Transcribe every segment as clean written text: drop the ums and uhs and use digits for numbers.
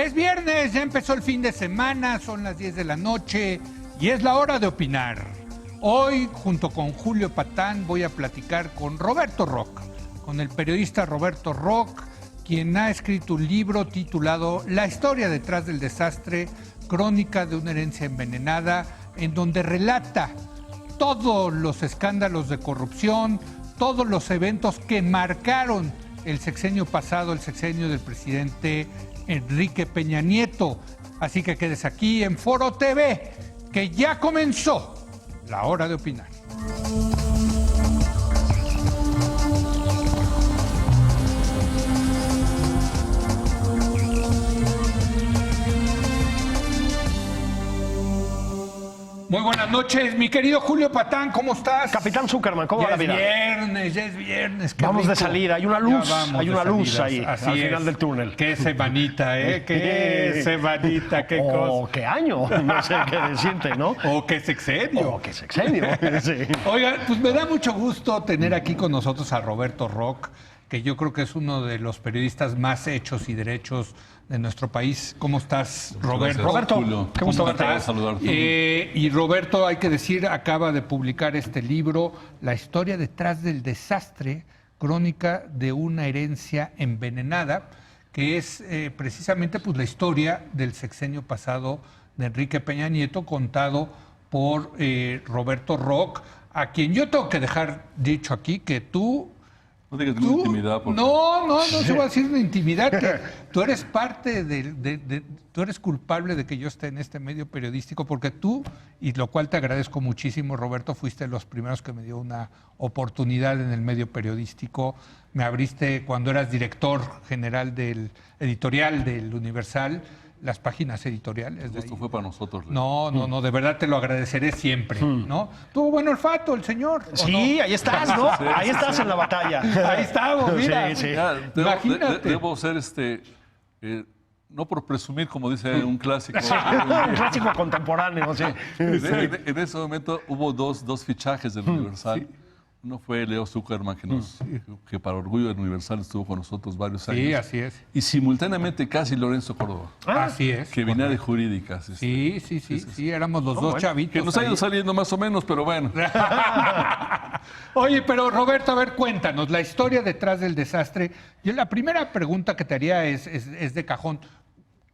Es viernes, ya empezó el fin de semana, son las 10 de la noche y es la hora de opinar. Hoy, junto con Julio Patán, voy a platicar con Roberto Roch, con el periodista Roberto Roch, quien ha escrito un libro titulado La historia detrás del desastre, crónica de una herencia envenenada, en donde relata todos los escándalos de corrupción, todos los eventos que marcaron el sexenio pasado, el sexenio del presidente Enrique Peña Nieto. Así que quedes aquí en Foro TV, que ya comenzó la hora de opinar. Muy buenas noches, mi querido Julio Patán, ¿cómo estás? Capitán Zuckerman, ¿cómo va la vida? Ya es viernes. Vamos de salida, hay una luz, ahí, así al final del túnel. Qué semanita, qué semanita, qué cosa. O qué año, no sé qué decirte, ¿no? O qué sexenio. O qué sexenio, sí. Oigan, pues me da mucho gusto tener aquí con nosotros a Roberto Roch, que yo creo que es uno de los periodistas más hechos y derechos de nuestro país. ¿Cómo estás, Roberto? Roberto, Julio, qué gusto verte. Y Roberto, hay que decir, acaba de publicar este libro, La historia detrás del desastre, crónica de una herencia envenenada, que es precisamente pues, la historia del sexenio pasado de Enrique Peña Nieto, contado por Roberto Roch, a quien yo tengo que dejar dicho aquí que tú... No digas una intimidad. Porque... No se va a decir una intimidad. Que tú eres parte tú eres culpable de que yo esté en este medio periodístico, porque tú, y lo cual te agradezco muchísimo, Roberto, fuiste de los primeros que me dio una oportunidad en el medio periodístico. Me abriste cuando eras director general del editorial del Universal, las páginas editoriales. Esto fue para nosotros. No, de verdad te lo agradeceré siempre, ¿no? Tuvo buen olfato el señor. Sí, ¿no? Ahí estás, ¿no? Sí, ahí estás en la batalla. Ahí estamos, mira. Sí. Imagínate. Debo ser no por presumir, como dice un clásico. Un clásico contemporáneo, sí. En ese momento hubo dos fichajes del Universal. Sí. Uno fue Leo Zuckerman, que para orgullo del Universal estuvo con nosotros varios años. Sí, así es. Y simultáneamente casi Lorenzo Córdoba. Así es. Que venía de jurídicas. Sí, éramos los dos chavitos. Que nos ha ido saliendo más o menos, pero bueno. Oye, pero Roberto, a ver, cuéntanos, la historia detrás del desastre. Yo la primera pregunta que te haría es de cajón.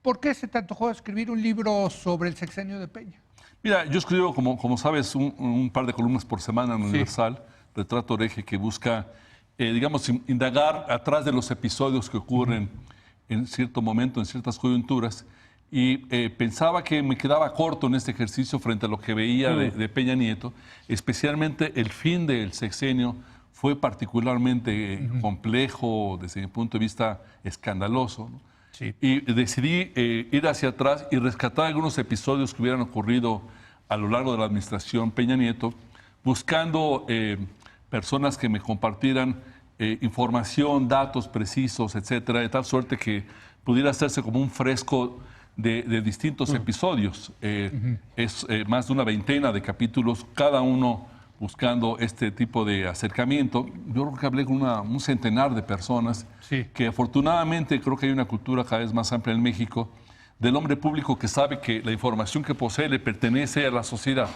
¿Por qué se te antojó escribir un libro sobre el sexenio de Peña? Mira, yo escribo, como sabes, un par de columnas por semana en Universal. Retrato Hereje, que busca, digamos, indagar atrás de los episodios que ocurren en cierto momento, en ciertas coyunturas, y pensaba que me quedaba corto en este ejercicio frente a lo que veía de Peña Nieto, especialmente el fin del sexenio fue particularmente complejo, desde mi punto de vista escandaloso, ¿no? Sí. Y decidí ir hacia atrás y rescatar algunos episodios que hubieran ocurrido a lo largo de la administración Peña Nieto, buscando personas que me compartieran información, datos precisos, etcétera, de tal suerte que pudiera hacerse como un fresco de distintos episodios. Es más de una veintena de capítulos, cada uno buscando este tipo de acercamiento. Yo creo que hablé con un centenar de personas, que afortunadamente creo que hay una cultura cada vez más amplia en México del hombre público que sabe que la información que posee le pertenece a la sociedad.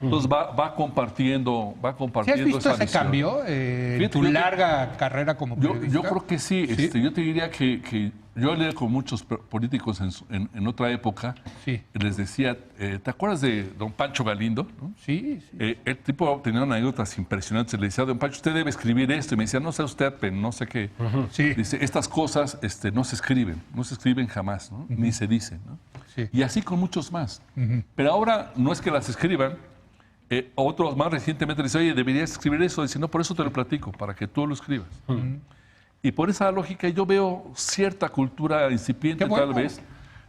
Entonces va compartiendo ¿Sí has visto ese cambio en tu larga carrera como periodista? Yo creo que sí. Yo te diría que yo leí con muchos políticos en otra época. Sí. Les decía, ¿te acuerdas de don Pancho Galindo? ¿No? Sí. El tipo tenía anécdotas impresionantes. Le decía, don Pancho, usted debe escribir esto. Y me decía, no sé usted, pero no sé qué. Sí. Dice, estas cosas no se escriben jamás, ¿no? Ni se dicen, ¿no? Sí. Y así con muchos más. Pero ahora no es que las escriban. Otros más recientemente dicen, oye, deberías escribir eso. Dicen, no, por eso te lo platico, para que tú lo escribas. Y por esa lógica yo veo cierta cultura incipiente, tal vez,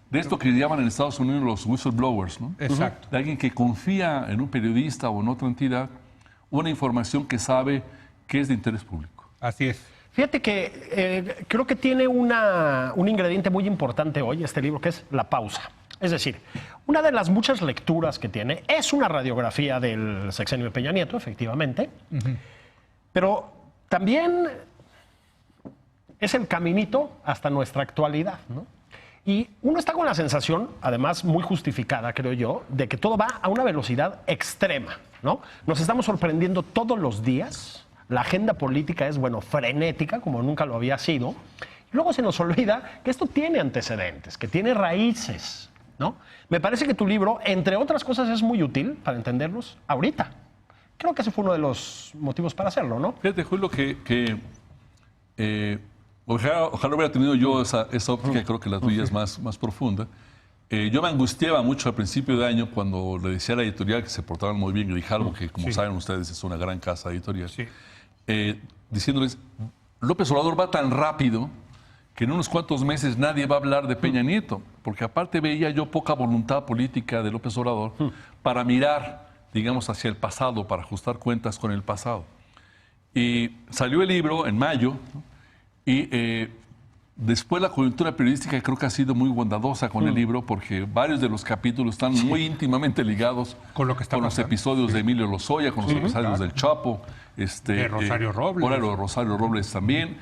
de esto que llaman en Estados Unidos los whistleblowers, ¿no? Exacto. De alguien que confía en un periodista o en otra entidad una información que sabe que es de interés público. Así es. Fíjate que creo que tiene un ingrediente muy importante hoy este libro, que es la pausa. Es decir, una de las muchas lecturas que tiene es una radiografía del sexenio de Peña Nieto, efectivamente, pero también es el caminito hasta nuestra actualidad, ¿no? Y uno está con la sensación, además muy justificada, creo yo, de que todo va a una velocidad extrema, ¿no? Nos estamos sorprendiendo todos los días. La agenda política es, bueno, frenética, como nunca lo había sido. Y luego se nos olvida que esto tiene antecedentes, que tiene raíces, ¿no? Me parece que tu libro, entre otras cosas, es muy útil para entenderlos ahorita. Creo que ese fue uno de los motivos para hacerlo, ¿no? Fíjate, Julio, ojalá hubiera tenido yo esa óptica, creo que la tuya es más profunda. Yo me angustiaba mucho al principio de año cuando le decía a la editorial que se portaban muy bien, Grijalbo, que como saben ustedes es una gran casa editorial, diciéndoles, López Obrador va tan rápido que en unos cuantos meses nadie va a hablar de Peña Nieto, porque aparte veía yo poca voluntad política de López Obrador para mirar, digamos, hacia el pasado, para ajustar cuentas con el pasado. Y salió el libro en mayo, ¿no? Y después la coyuntura periodística creo que ha sido muy bondadosa con el libro, porque varios de los capítulos están muy íntimamente ligados con lo que está con los episodios de Emilio Lozoya, con los episodios del Chapo, de Rosario Robles. Ahora lo de Rosario Robles también.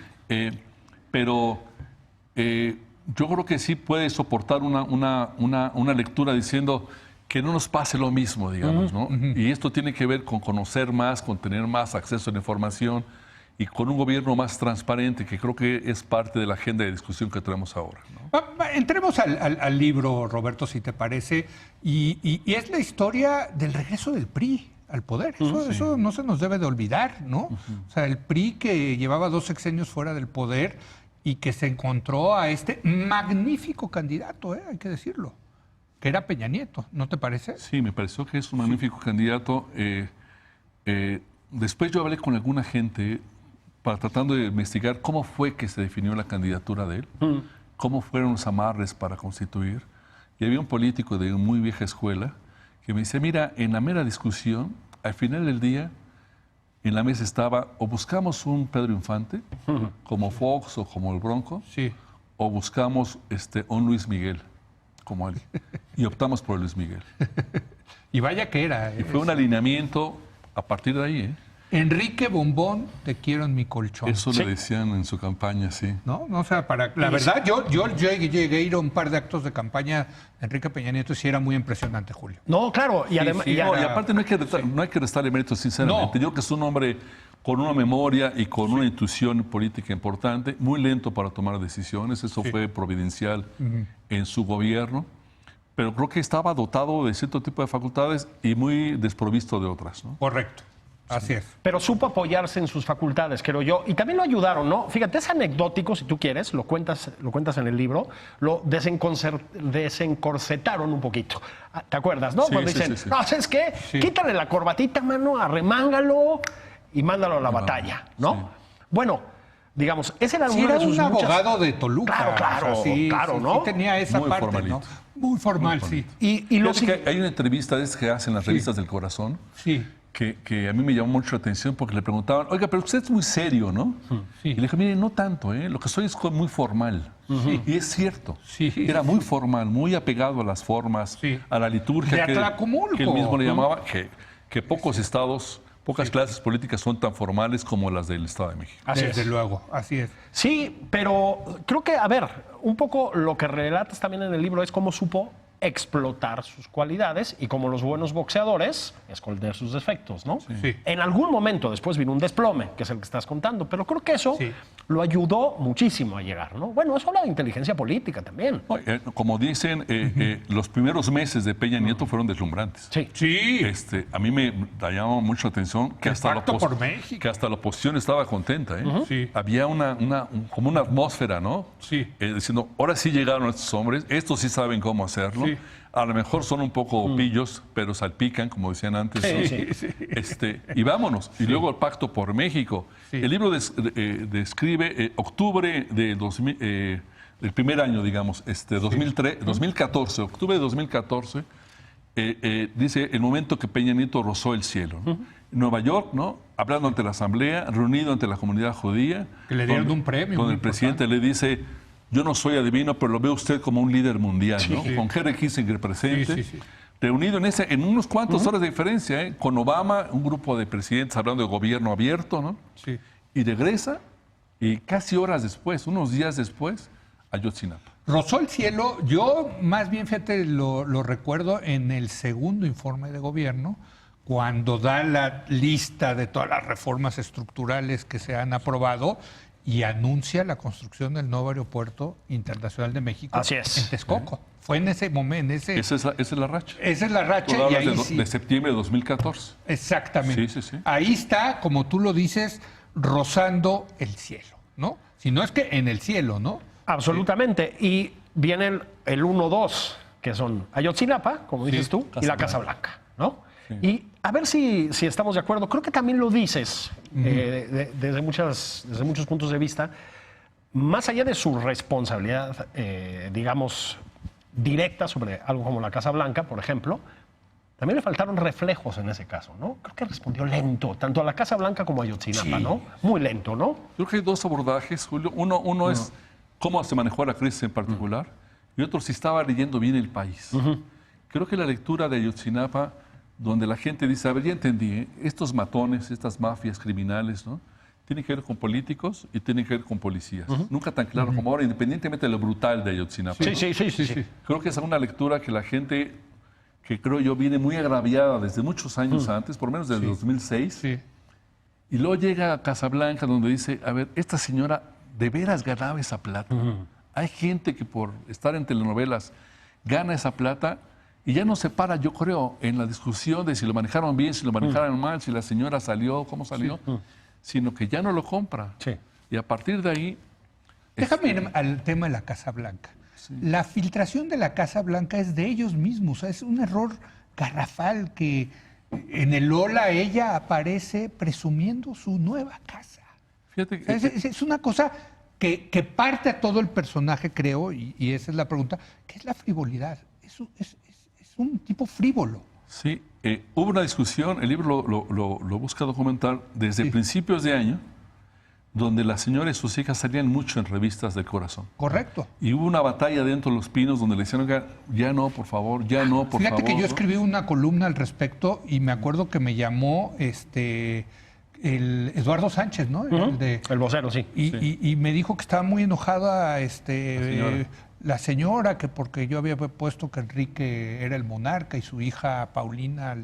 Pero yo creo que sí puede soportar una lectura diciendo que no nos pase lo mismo, digamos, ¿no? Y esto tiene que ver con conocer más, con tener más acceso a la información y con un gobierno más transparente, que creo que es parte de la agenda de discusión que tenemos ahora, ¿no? Entremos al libro, Roberto, si te parece, y es la historia del regreso del PRI al poder. Eso no se nos debe de olvidar, ¿no? O sea, el PRI que llevaba 2 sexenios fuera del poder y que se encontró a este magnífico candidato, hay que decirlo, que era Peña Nieto, ¿no te parece? Sí, me pareció que es un magnífico candidato. Después yo hablé con alguna gente tratando de investigar cómo fue que se definió la candidatura de él, cómo fueron los amarres para constituir. Y había un político de muy vieja escuela que me dice, mira, en la mera discusión, al final del día, en la mesa estaba, o buscamos un Pedro Infante, como Fox o como el Bronco, o buscamos un Luis Miguel, como él. Y optamos por Luis Miguel. Y vaya que era. Y fue un alineamiento a partir de ahí, Enrique Bombón, te quiero en mi colchón. Eso le decían en su campaña, sí. No, o sea, la verdad, yo llegué a ir a un par de actos de campaña de Enrique Peña Nieto y sí era muy impresionante, Julio. No, claro. Y además, y aparte no hay que restarle mérito, sinceramente. No. Yo creo que es un hombre con una memoria y con una intuición política importante, muy lento para tomar decisiones. Eso fue providencial en su gobierno. Pero creo que estaba dotado de cierto tipo de facultades y muy desprovisto de otras, ¿no? Correcto. Así es. Pero supo apoyarse en sus facultades, creo yo. Y también lo ayudaron, ¿no? Fíjate, es anecdótico, si tú quieres, lo cuentas en el libro, lo desencorsetaron un poquito. ¿Te acuerdas, no? Sí, cuando dicen, no, ¿sabes qué? Quítale la corbatita, mano, arremángalo y mándalo a la batalla, ¿no? Sí. Bueno, digamos, ese era Sí, uno era de sus un abogado de Toluca. Claro, o sea, claro, ¿no? Sí tenía esa Muy parte, formalito. ¿no? Muy formal, sí. Y Fíjate que hay una entrevista de esas que hacen las revistas del corazón. Sí. Que a mí me llamó mucho la atención porque le preguntaban, oiga, pero usted es muy serio, ¿no? Sí. Y le dije, mire, no tanto, lo que soy es muy formal. Y es cierto. Sí. Era muy formal, muy apegado a las formas, a la liturgia De Atlacomulco. que él mismo le llamaba, que pocos estados, pocas clases políticas son tan formales como las del Estado de México. Desde luego, así es. Sí, pero creo que, a ver, un poco lo que relatas también en el libro es cómo supo explotar sus cualidades y como los buenos boxeadores, esconder sus defectos, ¿no? Sí. En algún momento después vino un desplome, que es el que estás contando, pero creo que eso lo ayudó muchísimo a llegar, ¿no? Bueno, eso habla de inteligencia política también. Como dicen, los primeros meses de Peña Nieto fueron deslumbrantes. Sí. A mí me llamó mucho la atención que hasta la oposición estaba contenta. Sí. Había como una atmósfera, ¿no? Sí. Diciendo, ahora sí llegaron estos hombres, estos sí saben cómo hacerlo. Sí. A lo mejor son un poco pillos, pero salpican, como decían antes. Y vámonos. Y luego el Pacto por México. Sí. El libro describe octubre de del primer año, digamos, 2014, octubre de 2014, dice el momento que Peña Nieto rozó el cielo, ¿no? Nueva York, ¿no? Hablando ante la Asamblea, reunido ante la comunidad judía. Que le dieron un premio. Donde el presidente le dice, yo no soy adivino, pero lo veo usted como un líder mundial, ¿no? Con Henry Kissinger presente. Reunido en unos cuantos horas de diferencia, con Obama, un grupo de presidentes hablando de gobierno abierto, ¿no? Sí. Y regresa, y casi horas después, unos días después, Ayotzinapa. Rozó el cielo, yo más bien, fíjate, lo recuerdo en el segundo informe de gobierno, cuando da la lista de todas las reformas estructurales que se han aprobado y anuncia la construcción del nuevo aeropuerto internacional de México Así es. en Texcoco. Fue en ese momento. Esa es la racha. Esa es la racha. Tú Y hablas ahí de, sí. de septiembre de 2014. Exactamente. Sí. Ahí está, como tú lo dices, rozando el cielo, ¿no? Si no es que en el cielo, ¿no? Absolutamente. Y viene el 1-2, que son Ayotzinapa, como dices tú, y la Casa Blanca, ¿no? Y a ver si estamos de acuerdo. Creo que también lo dices desde muchos puntos de vista. Más allá de su responsabilidad, digamos, directa sobre algo como la Casa Blanca, por ejemplo, también le faltaron reflejos en ese caso, ¿no? Creo que respondió lento, tanto a la Casa Blanca como a Ayotzinapa, ¿no? Muy lento, ¿no? Creo que hay dos abordajes, Julio. Uno es cómo se manejó la crisis en particular y otro si estaba leyendo bien el país. Creo que la lectura de Ayotzinapa, donde la gente dice, a ver, ya entendí, estos matones, estas mafias criminales, ¿no? Tienen que ver con políticos y tienen que ver con policías. Nunca tan claro como ahora, independientemente de lo brutal de Ayotzinapa. Sí. Creo que es una lectura que la gente, que creo yo, viene muy agraviada desde muchos años antes, por lo menos desde 2006. Sí. Y luego llega a Casablanca, donde dice, a ver, esta señora de veras ganaba esa plata. Hay gente que por estar en telenovelas gana esa plata y ya no se para, yo creo, en la discusión de si lo manejaron bien, si lo manejaron mal, si la señora salió, cómo salió, sino que ya no lo compra. Sí. Y a partir de ahí... Déjame ir al tema de la Casa Blanca. La filtración de la Casa Blanca es de ellos mismos. O sea, es un error garrafal que en el Lola ella aparece presumiendo su nueva casa. Fíjate O sea, es una cosa que parte a todo el personaje, creo, y esa es la pregunta, que es la frivolidad. Es un tipo frívolo. Sí, hubo una discusión, el libro lo busca documentar desde principios de año, donde la señora y sus hijas salían mucho en revistas del corazón. Correcto. Y hubo una batalla dentro de los pinos donde le decían, "Oiga, ya no, por favor, ya no, por favor. Fíjate que yo ¿no? escribí una columna al respecto y me acuerdo que me llamó el Eduardo Sánchez, ¿no? El vocero, sí. Y me dijo que estaba muy enojada señora. la señora, que porque yo había puesto que Enrique era el monarca y su hija Paulina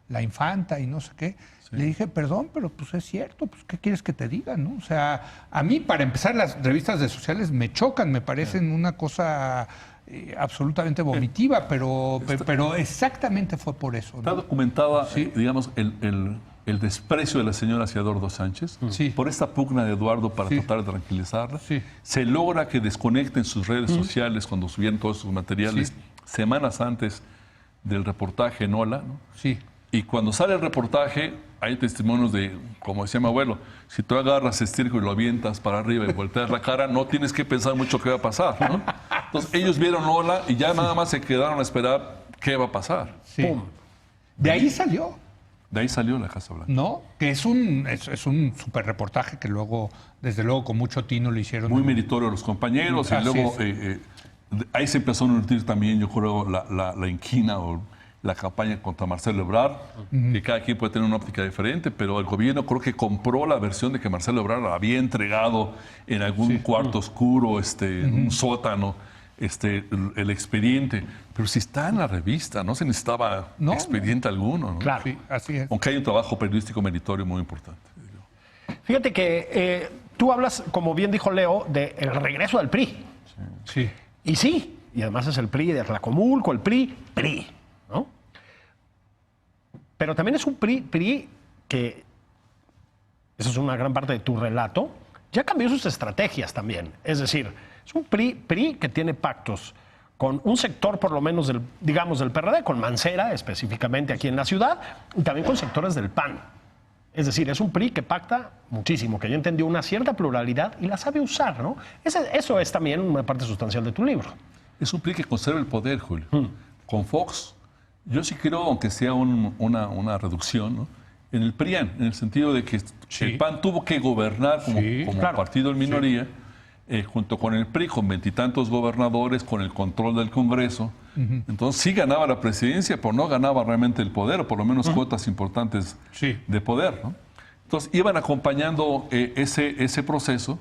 la infanta y no sé qué. Le dije, perdón, pero pues es cierto, pues ¿qué quieres que te diga, no? O sea, a mí, para empezar, las revistas de sociales me chocan, me parecen una cosa absolutamente vomitiva, pero exactamente fue por eso, Está ¿no? documentada, digamos, el desprecio de la señora hacia Eduardo Sánchez por esta pugna de Eduardo para tratar de tranquilizarla. Sí. Se logra que desconecten sus redes sociales cuando subían todos sus materiales semanas antes del reportaje en Hola, ¿no? Sí. Y cuando sale el reportaje, hay testimonios de, como decía mi abuelo, si tú agarras estirco y lo avientas para arriba y volteas la cara, no tienes que pensar mucho qué va a pasar, ¿no? Entonces ellos vieron Hola y ya nada más se quedaron a esperar qué va a pasar. Sí. ¡Pum! De ahí salió, De ahí salió la Casa Blanca. ¿no? Que es un super reportaje que luego, desde luego, con mucho tino lo hicieron. Muy meritorio a los compañeros y Así luego es. ahí se empezó a nutrir también, yo creo, la inquina o la campaña contra Marcelo Ebrard, que cada quien puede tener una óptica diferente, pero el gobierno creo que compró la versión de que Marcelo Ebrard había entregado en algún cuarto oscuro, en un sótano, el expediente. Pero si está en la revista, no se necesitaba expediente alguno, ¿no? Claro. Sí, así es. Aunque hay un trabajo periodístico meritorio muy importante. Fíjate que tú hablas, como bien dijo Leo, del regreso del PRI. Sí. Y sí, y además es el PRI de Tlacomulco, el PRI, ¿no? Pero también es un PRI que, eso es una gran parte de tu relato, ya cambió sus estrategias también. Es decir, es un PRI que tiene pactos con un sector por lo menos del PRD, con Mancera específicamente aquí en la ciudad, y también con sectores del PAN. Es decir, es un PRI que pacta muchísimo, que ya entendió una cierta pluralidad y la sabe usar, ¿no? Eso es también una parte sustancial de tu libro. Es un PRI que conserva el poder, Julio. Con Fox, yo sí creo, aunque sea una reducción, ¿no? En el PRIAN, en el sentido de que el PAN tuvo que gobernar como claro. partido en minoría, junto con el PRI, con 20 y tantos gobernadores, con el control del Congreso. Entonces sí ganaba la presidencia, pero no ganaba realmente el poder, o por lo menos cuotas importantes de poder, ¿no? Entonces iban acompañando ese proceso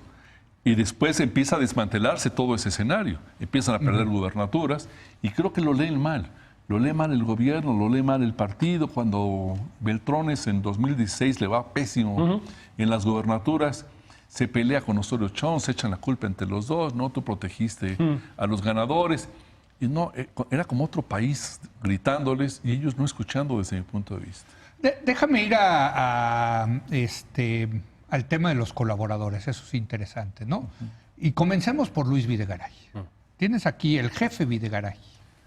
Y después empieza a desmantelarse todo ese escenario. Empiezan a perder gubernaturas y creo que lo leen mal. Lo lee mal el gobierno, lo lee mal el partido. Cuando Beltrones en 2016 le va pésimo en las gubernaturas, se pelea con Osorio Chong, se echan la culpa entre los dos, ¿no? Tú protegiste a los ganadores. Y no, era como otro país gritándoles y ellos no escuchando desde mi punto de vista. Déjame ir al tema de los colaboradores, eso es interesante, ¿no? Y comencemos por Luis Videgaray. Tienes aquí el jefe Videgaray.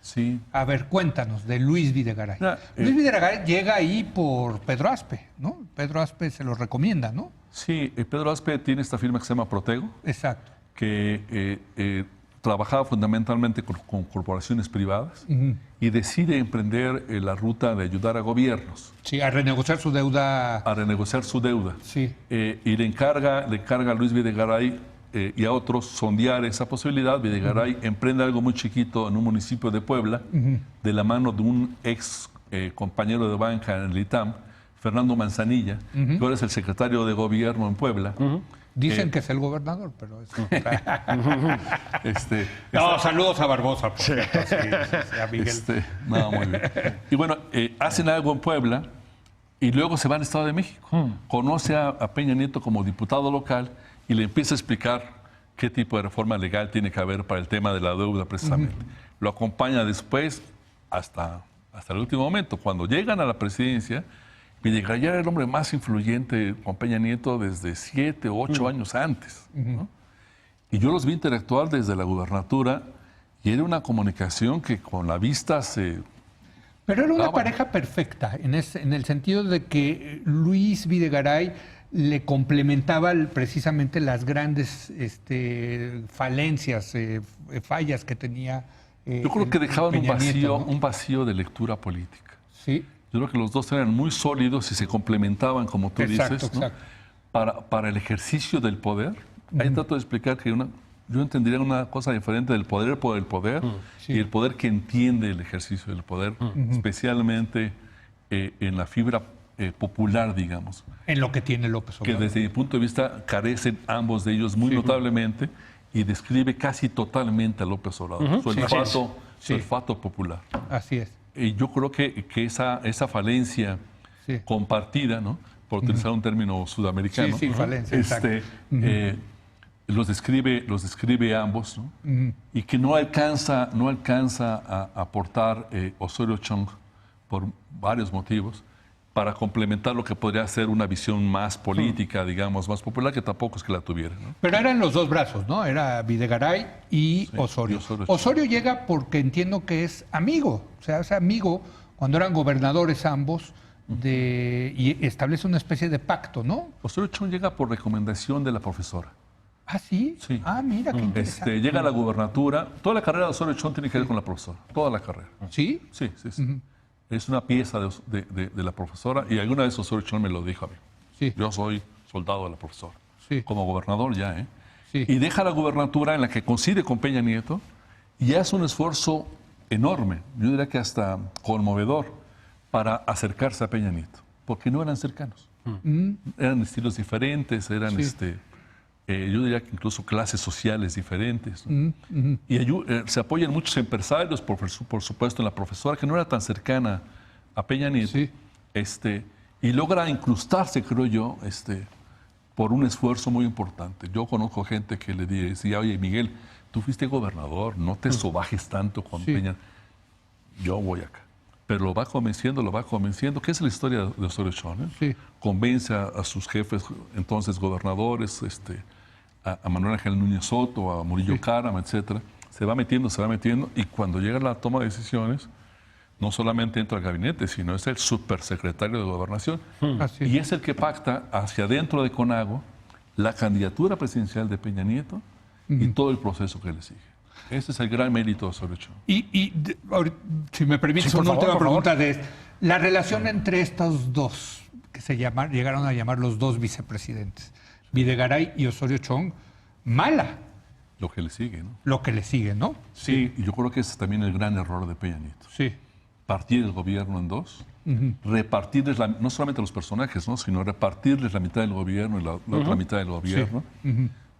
Sí. A ver, cuéntanos de Luis Videgaray. Luis Videgaray llega ahí por Pedro Aspe, ¿no? Pedro Aspe se lo recomienda, ¿no? Sí, Pedro Aspe tiene esta firma que se llama Protego. Exacto. Que trabajaba fundamentalmente con corporaciones privadas y decide emprender la ruta de ayudar a gobiernos. Sí, a renegociar su deuda. A renegociar su deuda. Sí. Y le encarga a Luis Videgaray y a otros sondear esa posibilidad. Videgaray emprende algo muy chiquito en un municipio de Puebla, de la mano de un ex compañero de banca en el ITAM, Fernando Manzanilla, que ahora es el secretario de gobierno en Puebla. Dicen que es el gobernador, pero eso. No, saludos a Barbosa, por cierto, sí, a Miguel. No, muy bien. Y bueno, hacen algo en Puebla y luego se va al Estado de México. Conoce a Peña Nieto como diputado local y le empieza a explicar qué tipo de reforma legal tiene que haber para el tema de la deuda, precisamente. Lo acompaña después hasta el último momento. Cuando llegan a la presidencia, Videgaray era el hombre más influyente con Peña Nieto desde 7 o 8 años antes, ¿no? Y yo los vi interactuar desde la gubernatura y era una comunicación que con la vista se... Pero era una pareja perfecta, en el sentido de que Luis Videgaray le complementaba precisamente las grandes falencias, fallas que tenía. Yo creo que dejaban Peña Nieto, ¿no? un vacío de lectura política. Sí. Yo creo que los dos eran muy sólidos y se complementaban, como tú dices, ¿no? Exacto. Para el ejercicio del poder. Ahí trato de explicar que yo entendería una cosa diferente del poder por el poder y el poder que entiende el ejercicio del poder, especialmente en la fibra popular, digamos. En lo que tiene López Obrador. Que desde mi punto de vista carecen ambos de ellos muy notablemente y describe casi totalmente a López Obrador, su olfato popular. Así es. Y yo creo que esa falencia compartida, ¿no? Por utilizar un término sudamericano, falencia, los describe ambos, ¿no? Y que no alcanza a aportar Osorio Chong por varios motivos para complementar lo que podría ser una visión más política, digamos, más popular, que tampoco es que la tuviera, ¿no? Pero eran los dos brazos, ¿no? Era Videgaray y Osorio. Osorio llega porque entiendo que es amigo, o sea, es amigo cuando eran gobernadores ambos y establece una especie de pacto, ¿no? Osorio Chong llega por recomendación de la profesora. ¿Ah, sí? Sí. Ah, mira, qué interesante. Llega a la gubernatura, toda la carrera de Osorio Chong tiene que ver con la profesora, toda la carrera. ¿Sí? Sí. Es una pieza de la profesora y alguna vez Osorio Chong me lo dijo a mí. Sí. Yo soy soldado de la profesora. Sí. Como gobernador ya, ¿eh? Sí. Y deja la gubernatura en la que coincide con Peña Nieto y hace un esfuerzo enorme, yo diría que hasta conmovedor, para acercarse a Peña Nieto, porque no eran cercanos. Eran estilos diferentes, eran yo diría que incluso clases sociales diferentes, ¿no? Y se apoyan muchos empresarios, por supuesto, en la profesora, que no era tan cercana a Peña Nieto, y logra incrustarse, creo yo, por un esfuerzo muy importante. Yo conozco gente que le decía, oye, Miguel, tú fuiste gobernador, no te sobajes tanto con Peña. Yo voy acá. Pero lo va convenciendo, que es la historia de Osorio Chong, ¿eh? Sí. Convence a sus jefes, entonces gobernadores, a Manuel Ángel Núñez Soto, a Murillo Karam, etcétera. Se va metiendo, y cuando llega la toma de decisiones, no solamente entra al gabinete, sino es el supersecretario de Gobernación. Así es. Y es el que pacta hacia adentro de Conago la candidatura presidencial de Peña Nieto y todo el proceso que le sigue. Ese es el gran mérito de Osorio Chong. Si me permites, una última pregunta de la relación entre estos dos, que llegaron a llamar los dos vicepresidentes, Videgaray y Osorio Chong, mala. Lo que le sigue, ¿no? Lo que le sigue, ¿no? Sí, y yo creo que ese es también el gran error de Peña Nieto. Sí. Partir el gobierno en dos, repartirles, no solamente los personajes, ¿no? Sino repartirles la mitad del gobierno y la otra mitad del gobierno,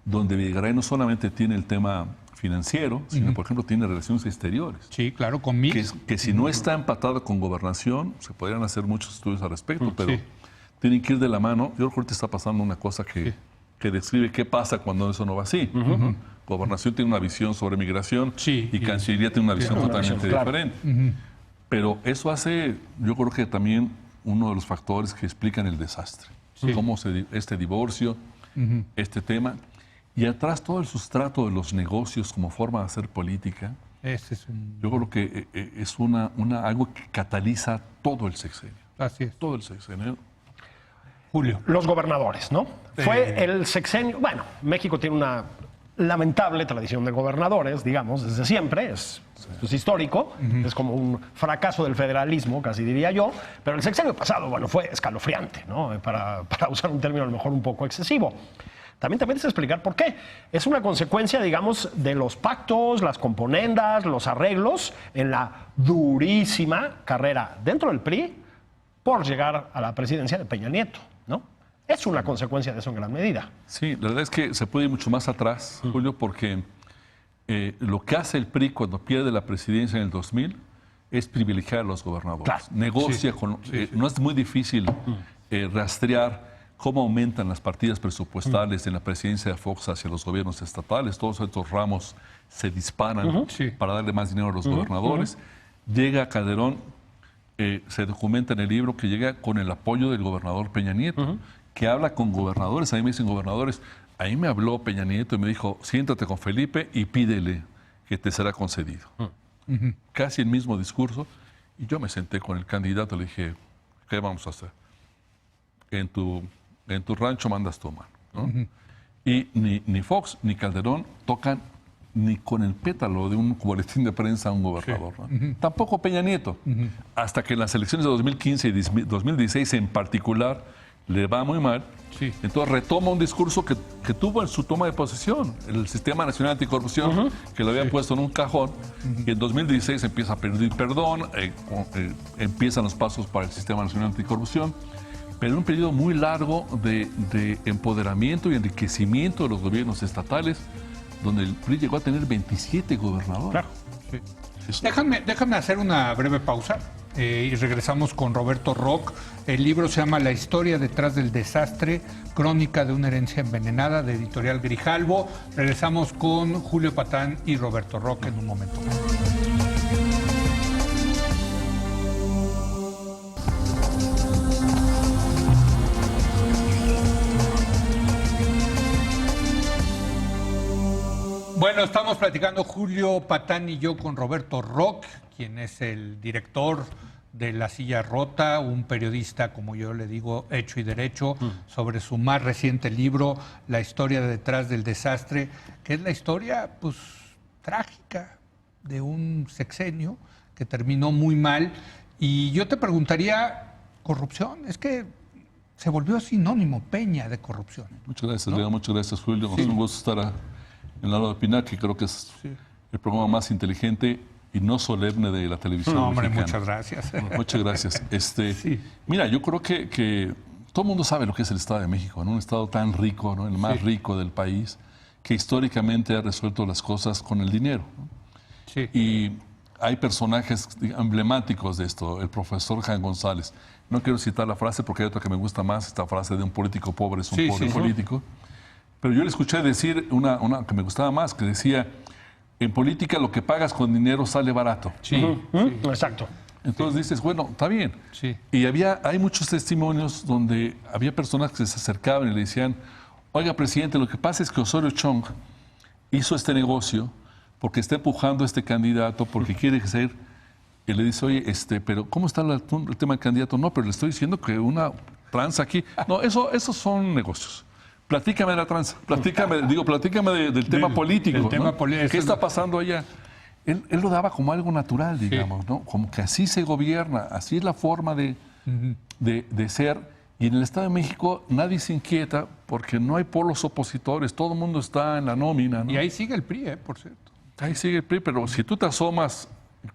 donde Videgaray no solamente tiene el tema financiero, sino, por ejemplo, tiene relaciones exteriores. Sí, claro, con Mix. Que si no está empatado con gobernación, se podrían hacer muchos estudios al respecto, pero Sí. tienen que ir de la mano. Yo creo que ahorita está pasando una cosa que describe qué pasa cuando eso no va así. Gobernación tiene una visión sobre migración Sí, y Cancillería tiene una visión una totalmente visión, claro. diferente. Pero eso hace, yo creo que también uno de los factores que explican el desastre. Cómo este divorcio, este tema, y atrás todo el sustrato de los negocios como forma de hacer política. Ese es un... Yo creo que es algo que cataliza todo el sexenio. Así es. Todo el sexenio. Julio. Los gobernadores, ¿no? Fue el sexenio. Bueno, México tiene una lamentable tradición de gobernadores, digamos, desde siempre. Es histórico. Es como un fracaso del federalismo, casi diría yo. Pero el sexenio pasado, bueno, fue escalofriante, ¿no? Para usar un término a lo mejor un poco excesivo. También te metes a explicar por qué. Es una consecuencia, digamos, de los pactos, las componendas, los arreglos en la durísima carrera dentro del PRI por llegar a la presidencia de Peña Nieto, ¿no? Es una consecuencia de eso en gran medida. Sí, la verdad es que se puede ir mucho más atrás, Julio, porque lo que hace el PRI cuando pierde la presidencia en el 2000 es privilegiar a los gobernadores. Claro. Negocia con... no es muy difícil rastrear cómo aumentan las partidas presupuestales en la presidencia de Fox hacia los gobiernos estatales. Todos estos ramos se disparan para darle más dinero a los gobernadores. Llega Calderón, se documenta en el libro que llega con el apoyo del gobernador Peña Nieto, que habla con gobernadores. A mí me dicen gobernadores, a mí me habló Peña Nieto y me dijo, siéntate con Felipe y pídele que te será concedido. Casi el mismo discurso. Y yo me senté con el candidato y le dije, ¿qué vamos a hacer? En tu rancho mandas tu mano, ¿no? Y ni Fox ni Calderón tocan ni con el pétalo de un boletín de prensa a un gobernador. ¿No? Tampoco Peña Nieto. Hasta que en las elecciones de 2015 y 2016 en particular le va muy mal. Entonces retoma un discurso que tuvo en su toma de posesión, el Sistema Nacional Anticorrupción, que lo había puesto en un cajón, y en 2016 empieza a pedir perdón, empiezan los pasos para el Sistema Nacional Anticorrupción, pero en un periodo muy largo de empoderamiento y enriquecimiento de los gobiernos estatales, donde el PRI llegó a tener 27 gobernadores. Claro. Déjame hacer una breve pausa y regresamos con Roberto Roch. El libro se llama La historia detrás del desastre, crónica de una herencia envenenada, de Editorial Grijalvo. Regresamos con Julio Patán y Roberto Roch en un momento. Bueno, estamos platicando Julio Patán y yo con Roberto Roch, quien es el director de La Silla Rota, un periodista, como yo le digo, hecho y derecho, sobre su más reciente libro, La historia detrás del desastre, que es la historia, pues, trágica de un sexenio que terminó muy mal. Y yo te preguntaría, corrupción, es que se volvió sinónimo Peña de corrupción. Muchas gracias, Leo, muchas gracias, Julio. Es un gusto estar en la hora de opinar, que creo que es el programa más inteligente y no solemne de la televisión hombre, mexicana. muchas gracias. Muchas gracias. Mira, yo creo que todo el mundo sabe lo que es el Estado de México, ¿no? Un estado tan rico, ¿no? El más rico del país, que históricamente ha resuelto las cosas con el dinero, ¿no? Y hay personajes emblemáticos de esto. El profesor Jan González. No quiero citar la frase porque hay otra que me gusta más, esta frase de un político pobre es un pobre político. Pero yo le escuché decir una que me gustaba más, que decía, en política lo que pagas con dinero sale barato. Exacto. Entonces dices, bueno, está bien. Y hay muchos testimonios donde había personas que se acercaban y le decían, oiga, presidente, lo que pasa es que Osorio Chong hizo este negocio porque está empujando a este candidato, porque quiere ser... Y le dice, oye, pero ¿cómo está el tema del candidato? No, pero le estoy diciendo que una tranza aquí... No, esos son negocios. Platícame de la tranza, platícame del tema político. ¿Qué está pasando allá? Él lo daba como algo natural, digamos, ¿no? Como que así se gobierna, así es la forma de ser. Y en el Estado de México nadie se inquieta porque no hay polos opositores, todo el mundo está en la nómina, ¿no? Y ahí sigue el PRI, por cierto. Ahí sigue el PRI, pero si tú te asomas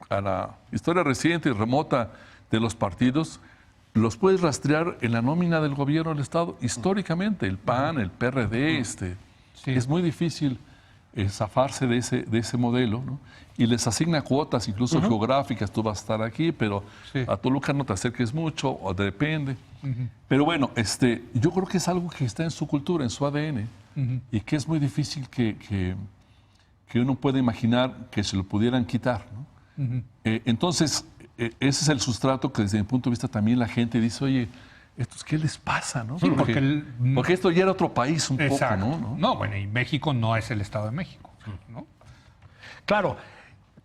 a la historia reciente y remota de los partidos, los puedes rastrear en la nómina del gobierno del Estado históricamente, el PAN, el PRD, Sí. Es muy difícil zafarse de ese modelo, ¿no? Y les asigna cuotas, incluso geográficas, tú vas a estar aquí, pero Sí. a Toluca no te acerques mucho, o depende. Pero bueno, yo creo que es algo que está en su cultura, en su ADN, y que es muy difícil que uno pueda imaginar que se lo pudieran quitar, ¿no? Entonces, ese es el sustrato que desde mi punto de vista también la gente dice, oye, ¿estos qué les pasa? ¿No? Sí, porque porque esto ya era otro país un Exacto. poco, ¿no? Bueno, y México no es el Estado de México, ¿no? Claro.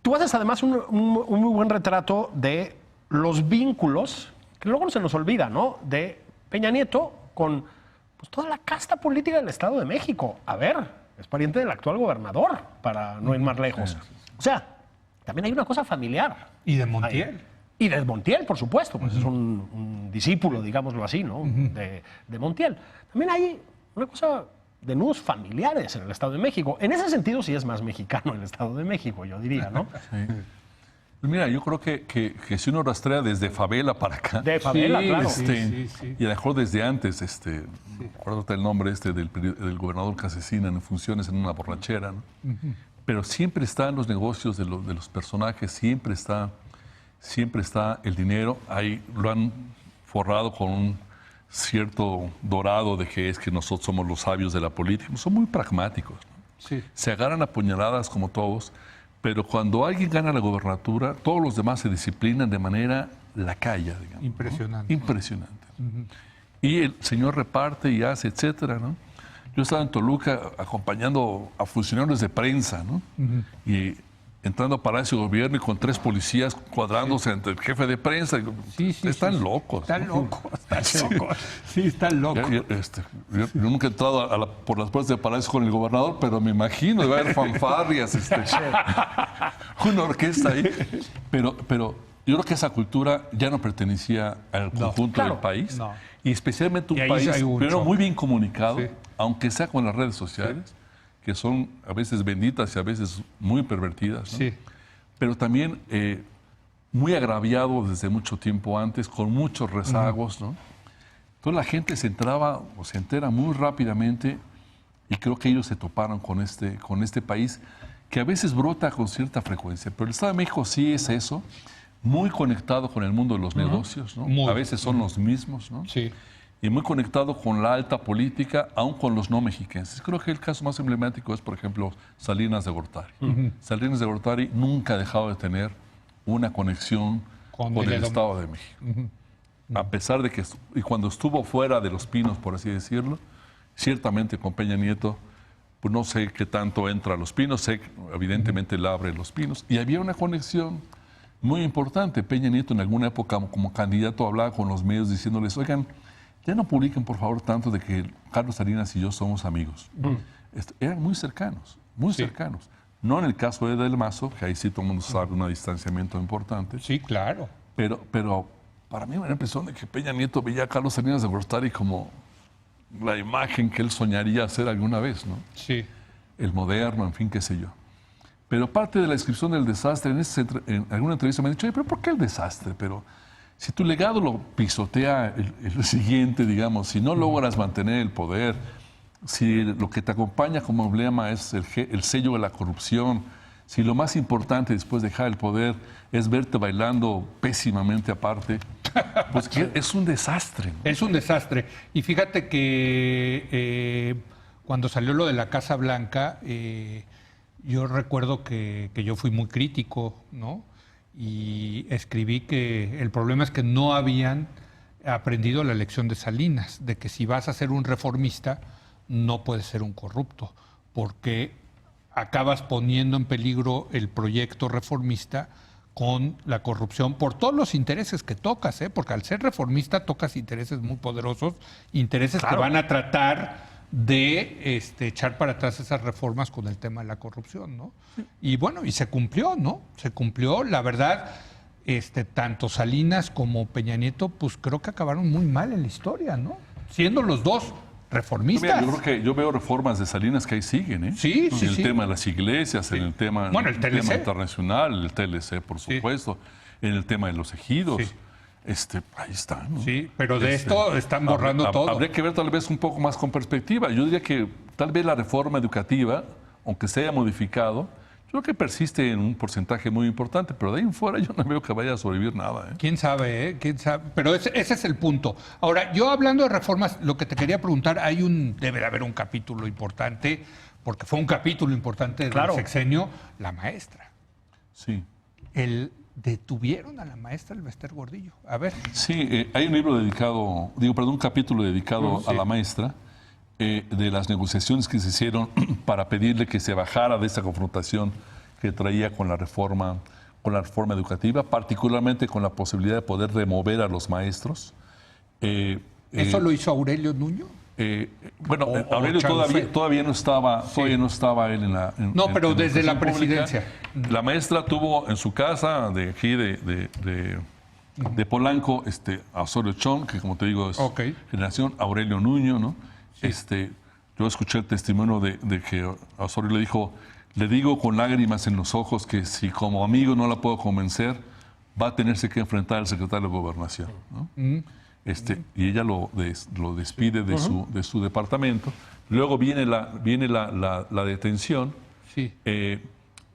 Tú haces además un muy buen retrato de los vínculos, que luego no se nos olvida, ¿no? De Peña Nieto con pues, toda la casta política del Estado de México. A ver, es pariente del actual gobernador, para no ir más lejos. O sea, también hay una cosa familiar. Y de Montiel. Y de Montiel, por supuesto, pues es un discípulo, digámoslo así, ¿no? De Montiel. También hay una cosa de nudos familiares en el Estado de México. En ese sentido sí es más mexicano el Estado de México, yo diría, ¿no? Sí. Pues mira, yo creo que si uno rastrea desde Favela para acá, De Favela, Sí, claro. sí. y a lo mejor desde antes, acuérdate el nombre del gobernador que asesina en funciones en una borrachera, ¿no? Pero siempre están los negocios de los personajes, siempre está el dinero, ahí lo han forrado con un cierto dorado de que es que nosotros somos los sabios de la política, son muy pragmáticos, ¿no? Sí. Se agarran a puñaladas como todos, pero cuando alguien gana la gobernatura, todos los demás se disciplinan de manera lacaya, digamos, ¿no? Impresionante. Impresionante. Y el señor reparte y hace, etcétera, ¿no? Yo estaba en Toluca acompañando a funcionarios de prensa, ¿no? Y entrando a Palacio de Gobierno y con 3 policías cuadrándose entre el jefe de prensa. Digo, están locos. Están ¿no? locos. Están locos. Sí, están locos. Yo nunca he entrado por las puertas del Palacio con el gobernador, pero me imagino, debe haber fanfarrias, una orquesta ahí. Pero yo creo que esa cultura ya no pertenecía al conjunto del país. No. Y especialmente Y un ahí país hay un primero choque. muy bien comunicado, Sí. aunque sea con las redes sociales, que son a veces benditas y a veces muy pervertidas, ¿no? Sí. Pero también muy agraviado desde mucho tiempo antes, con muchos rezagos, ¿no? Entonces la gente se entera muy rápidamente, y creo que ellos se toparon con este país que a veces brota con cierta frecuencia. Pero el Estado de México sí es eso, muy conectado con el mundo de los negocios, ¿no? Muy. A veces son los mismos, ¿no? Sí. Y muy conectado con la alta política, aún con los no mexiquenses. Creo que el caso más emblemático es, por ejemplo, Salinas de Gortari. Salinas de Gortari nunca ha dejado de tener una conexión con el Estado de México. A pesar de que, y cuando estuvo fuera de Los Pinos, por así decirlo, ciertamente con Peña Nieto, pues no sé qué tanto entra a Los Pinos, sé que evidentemente él abre Los Pinos, y había una conexión muy importante. Peña Nieto en alguna época como candidato hablaba con los medios diciéndoles, oigan, ya no publiquen por favor tanto de que Carlos Salinas y yo somos amigos. Eran muy cercanos, muy cercanos. No en el caso de Del Mazo, que ahí sí todo el mundo sabe un distanciamiento importante. Sí, claro. Pero para mí me da la impresión de que Peña Nieto veía a Carlos Salinas de Gortari como la imagen que él soñaría hacer alguna vez, ¿no? Sí. El moderno, en fin, qué sé yo. Pero parte de la descripción del desastre, en alguna entrevista me han dicho, pero ¿por qué el desastre? Pero si tu legado lo pisotea el siguiente, digamos, si no logras mantener el poder, si lo que te acompaña como emblema es el sello de la corrupción, si lo más importante después de dejar el poder es verte bailando pésimamente aparte, pues es un desastre, ¿no? Es un desastre. Y fíjate que cuando salió lo de la Casa Blanca, yo recuerdo que yo fui muy crítico, ¿no? Y escribí que el problema es que no habían aprendido la lección de Salinas, de que si vas a ser un reformista, no puedes ser un corrupto, porque acabas poniendo en peligro el proyecto reformista con la corrupción por todos los intereses que tocas, ¿eh? Porque al ser reformista tocas intereses muy poderosos, intereses que van a tratar de echar para atrás esas reformas con el tema de la corrupción, ¿no? Y bueno, y se cumplió, ¿no? Se cumplió, la verdad, tanto Salinas como Peña Nieto, pues creo que acabaron muy mal en la historia, ¿no? Siendo los dos reformistas. Mira, yo creo que yo veo reformas de Salinas que ahí siguen, ¿eh? Sí, sí, En el sí. tema de las iglesias, en el tema, Bueno, el TLC. tema internacional, el TLC, por supuesto, en el tema de los ejidos. Sí. Ahí está, ¿no? Sí, pero de esto están borrando todo. Habría que ver tal vez un poco más con perspectiva. Yo diría que tal vez la reforma educativa, aunque se haya modificado, yo creo que persiste en un porcentaje muy importante, pero de ahí en fuera yo no veo que vaya a sobrevivir nada. ¿Quién sabe? ¿Quién sabe? Pero ese es el punto. Ahora, yo hablando de reformas, lo que te quería preguntar, debe de haber un capítulo importante, porque fue un capítulo importante del sexenio, la maestra. Sí. Detuvieron a la maestra Elbester Gordillo. A ver. Sí, hay un libro dedicado, un capítulo dedicado a la maestra, de las negociaciones que se hicieron para pedirle que se bajara de esa confrontación que traía con la reforma educativa, particularmente con la posibilidad de poder remover a los maestros. ¿Eso lo hizo Aurelio Nuño? Bueno, Aurelio todavía no estaba él en la... pero desde la presidencia. La maestra tuvo en su casa de aquí de Polanco a Osorio Chong, que como te digo es generación, Aurelio Nuño, ¿no? Sí. Yo escuché el testimonio de que Osorio le dijo, le digo con lágrimas en los ojos que si como amigo no la puedo convencer, va a tenerse que enfrentar al secretario de Gobernación, ¿no? Y ella lo despide de su departamento. Luego viene la detención. Sí.